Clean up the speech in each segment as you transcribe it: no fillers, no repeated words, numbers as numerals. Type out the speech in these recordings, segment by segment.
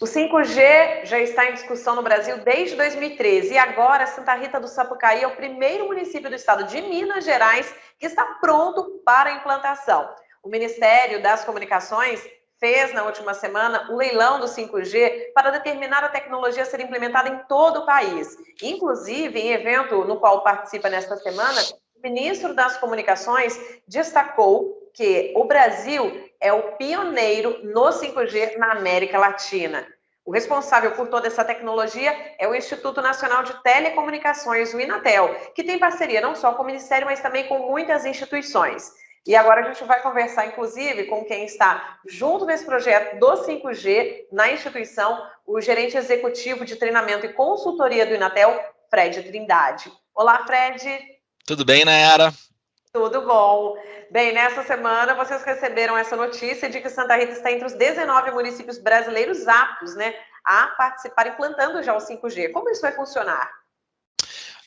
O 5G já está em discussão no Brasil desde 2013 e agora Santa Rita do Sapucaí é o primeiro município do estado de Minas Gerais que está pronto para a implantação. O Ministério das Comunicações fez na última semana o leilão do 5G para determinar a tecnologia a ser implementada em todo o país. Inclusive, em evento no qual participa nesta semana, o ministro das Comunicações destacou que o Brasil é o pioneiro no 5G na América Latina. O responsável por toda essa tecnologia é o Instituto Nacional de Telecomunicações, o Inatel, que tem parceria não só com o Ministério, mas também com muitas instituições. E agora a gente vai conversar, inclusive, com quem está junto nesse projeto do 5G na instituição, o gerente executivo de treinamento e consultoria do Inatel, Fred Trindade. Olá, Fred. Tudo bem, Nayara? Tudo bom. Bem, nessa semana vocês receberam essa notícia de que Santa Rita está entre os 19 municípios brasileiros aptos, né, a participar implantando já o 5G. Como isso vai funcionar?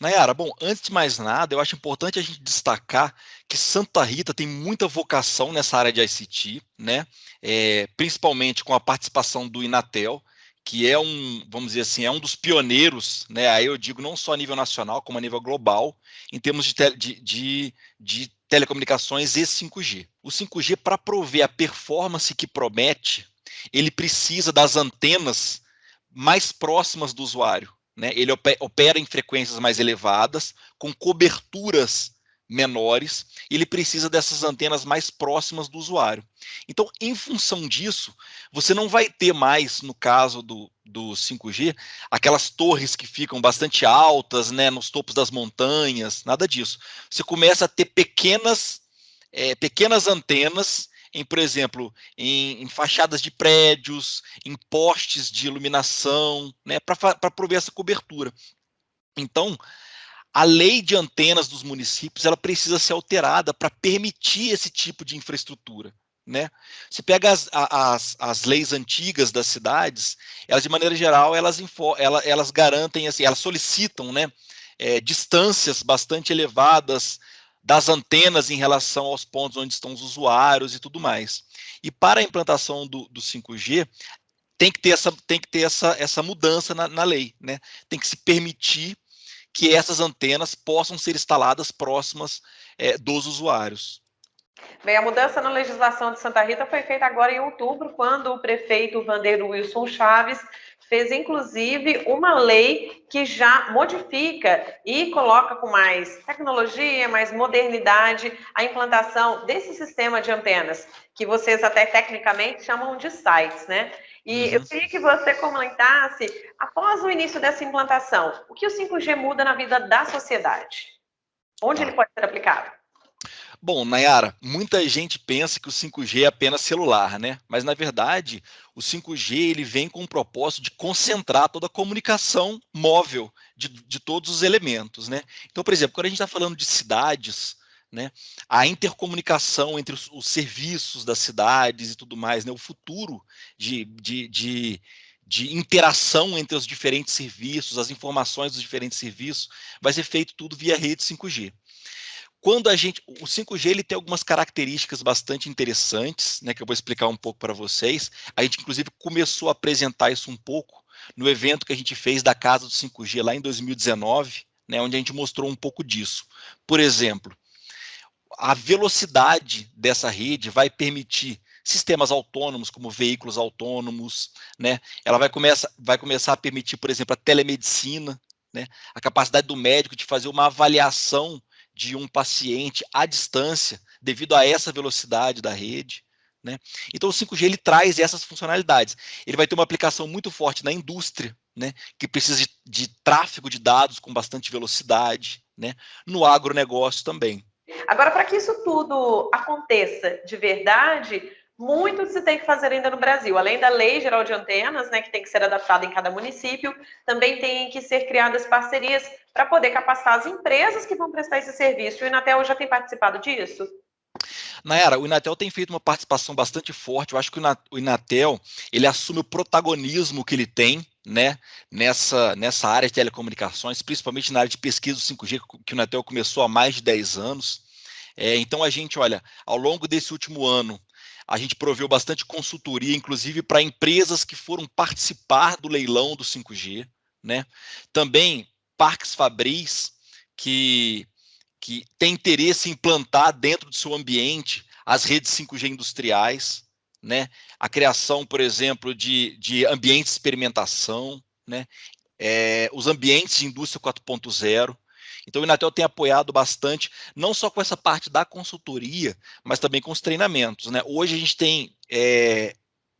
Nayara, bom, antes de mais nada, eu acho importante a gente destacar que Santa Rita tem muita vocação nessa área de ICT, né? Principalmente com a participação do Inatel, que é vamos dizer assim, é um dos pioneiros, né? Aí eu digo não só a nível nacional, como a nível global, em termos de telecomunicações e 5G. O 5G, para prover a performance que promete, ele precisa das antenas mais próximas do usuário, né? Ele opera em frequências mais elevadas, com coberturas menores, e ele precisa dessas antenas mais próximas do usuário. Então, em função disso, você não vai ter mais, no caso do 5G, aquelas torres que ficam bastante altas, né, nos topos das montanhas, nada disso. Você começa a ter pequenas antenas por exemplo, em fachadas de prédios, em postes de iluminação, né, para prover essa cobertura. Então, a lei de antenas dos municípios ela precisa ser alterada para permitir esse tipo de infraestrutura. Né? Você pega as leis antigas das cidades, elas de maneira geral elas garantem, assim, elas solicitam, né, distâncias bastante elevadas das antenas em relação aos pontos onde estão os usuários e tudo mais. E para a implantação do 5G, tem que ter essa mudança na lei. Né? Tem que se permitir que essas antenas possam ser instaladas próximas dos usuários. Bem, a mudança na legislação de Santa Rita foi feita agora em outubro, quando o prefeito Vandeiro Wilson Chaves fez, inclusive, uma lei que já modifica e coloca com mais tecnologia, mais modernidade, a implantação desse sistema de antenas, que vocês até tecnicamente chamam de sites, né? E eu queria que você comentasse, após o início dessa implantação, o que o 5G muda na vida da sociedade? Onde ele Tá. pode ser aplicado? Bom, Nayara, muita gente pensa que o 5G é apenas celular, né? Mas, na verdade, o 5G ele vem com o propósito de concentrar toda a comunicação móvel de todos os elementos, né? Então, por exemplo, quando a gente está falando de cidades, né, a intercomunicação entre os serviços das cidades e tudo mais, né, o futuro de interação entre os diferentes serviços, as informações dos diferentes serviços, vai ser feito tudo via rede 5G. O 5G ele tem algumas características bastante interessantes, né, que eu vou explicar um pouco para vocês. A gente, inclusive, começou a apresentar isso um pouco no evento que a gente fez da Casa do 5G lá em 2019, né, onde a gente mostrou um pouco disso. Por exemplo, a velocidade dessa rede vai permitir sistemas autônomos, como veículos autônomos, né? Ela vai começar a permitir, por exemplo, a telemedicina, né? A capacidade do médico de fazer uma avaliação de um paciente à distância, devido a essa velocidade da rede. Né? Então o 5G ele traz essas funcionalidades. Ele vai ter uma aplicação muito forte na indústria, né? Que precisa de tráfego de dados com bastante velocidade, né? No agronegócio também. Agora, para que isso tudo aconteça de verdade, muito se tem que fazer ainda no Brasil. Além da Lei Geral de Antenas, né, que tem que ser adaptada em cada município, também tem que ser criadas parcerias para poder capacitar as empresas que vão prestar esse serviço. E o Inatel já tem participado disso? Nayara, o Inatel tem feito uma participação bastante forte. Eu acho que o Inatel ele assume o protagonismo que ele tem, né, nessa área de telecomunicações, principalmente na área de pesquisa do 5G, que o Inatel começou há mais de 10 anos. Então a gente, olha, ao longo desse último ano, A gente proveu bastante consultoria, inclusive para empresas que foram participar do leilão do 5G, né? Também parques fabris que tem interesse em implantar dentro do seu ambiente as redes 5G industriais, né? A criação, por exemplo, de ambientes de experimentação, né? Os ambientes de indústria 4.0. Então, o Inatel tem apoiado bastante, não só com essa parte da consultoria, mas também com os treinamentos, né? Hoje a gente tem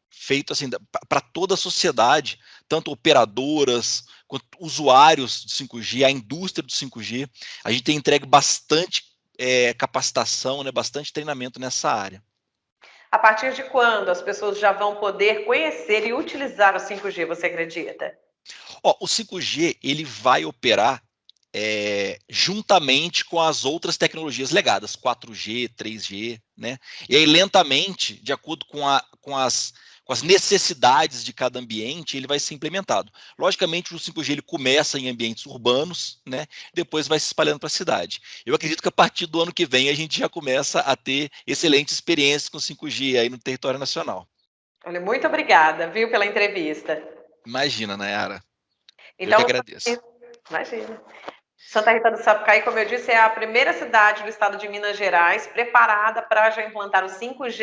feito assim para toda a sociedade, tanto operadoras quanto usuários do 5G, a indústria do 5G. A gente tem entregue bastante capacitação, né, bastante treinamento nessa área. A partir de quando as pessoas já vão poder conhecer e utilizar o 5G, você acredita? O 5G ele vai operar juntamente com as outras tecnologias legadas, 4G, 3G, né? E aí, lentamente, de acordo com as necessidades de cada ambiente, ele vai ser implementado. Logicamente, o 5G ele começa em ambientes urbanos, né? Depois vai se espalhando para a cidade. Eu acredito que a partir do ano que vem a gente já começa a ter excelentes experiências com 5G aí no território nacional. Olha, muito obrigada, viu, pela entrevista. Imagina, Nayara. Eu que Então, agradeço. imagina. Santa Rita do Sapucaí, como eu disse, é a primeira cidade do estado de Minas Gerais preparada para já implantar o 5G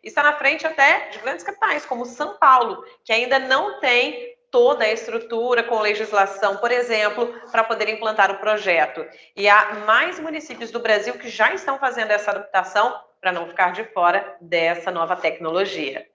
e está na frente até de grandes capitais, como São Paulo, que ainda não tem toda a estrutura com legislação, por exemplo, para poder implantar o projeto. E há mais municípios do Brasil que já estão fazendo essa adaptação para não ficar de fora dessa nova tecnologia.